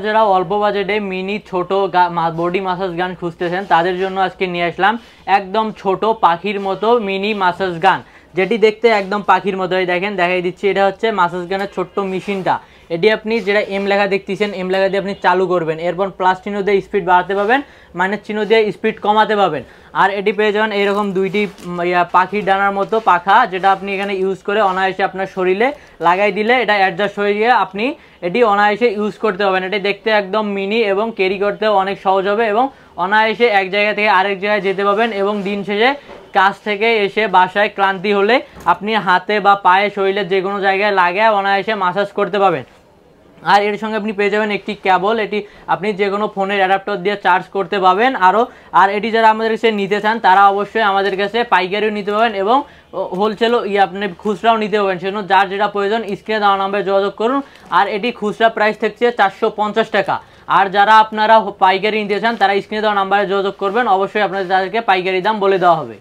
যারা অল্প বাজেটে মিনি ছোট বডি মাসাজ গান খুঁজতেছেন তাদের জন্য আজকে নিয়ে আসলাম একদম ছোট পাখির মতো মিনি মাসাজ গান, যেটি দেখতে একদম পাখির মতোই। দেখেন দেখাই দিচ্ছি, এটা হচ্ছে মাসাজ গানের ছোট্ট মেশিনটা। এটি আপনি যেটা এম লেখা দেখতেছেন, এম লেখা দিয়ে আপনি চালু করবেন, এরপর প্লাস চিহ্ন দিয়ে স্পিড বাড়াতে পাবেন, মাইনাস চিহ্ন দিয়ে স্পিড কমাতে পাবেন। আর এটি পেয়ে যাবেন এরকম দুইটি পাখির ডানার মতো পাখা, যেটা আপনি এখানে ইউজ করে অনায়াসে আপনার শরীরে লাগাই দিলে এটা অ্যাডজাস্ট হয়ে গিয়ে আপনি এটি অনায়াসে ইউজ করতে পারবেন। এটি দেখতে একদম মিনি এবং ক্যারি করতেও অনেক সহজ হবে এবং অনায়াসে এক জায়গা থেকে আরেক জায়গায় যেতে পারবেন। এবং দিন শেষে কাজ থেকে এসে বাসায় ক্লান্তি হলে আপনি হাতে বা পায়ে শরীরে যে কোনো জায়গায় লাগিয়ে অনায়াসে মাসাজ করতে পারবেন। আর এর সঙ্গে আপনি পেয়ে যাবেন একটি কেবল, এটি আপনি যে কোনো ফোনের অ্যাডাপ্টার দিয়ে চার্জ করতে পারবেন। আর এটি যারা আমাদের কাছে নিতে চান তারা অবশ্যই আমাদের কাছে পাইকারিও নিতে পারবেন এবং হোলসেলও আপনি খুচরাও নিতে পারবেন। সেজন্য যার যেটা প্রয়োজন স্ক্রিনে দেওয়া নাম্বারে যোগাযোগ করুন। আর এটি খুচরা প্রাইস থাকছে 450 টাকা। আর যারা আপনারা পাইকারি নিতে চান তারা স্ক্রিনে দেওয়া নাম্বারে যোগাযোগ করবেন, অবশ্যই আপনাদের তাদেরকে পাইকারি দাম বলে দেওয়া হবে।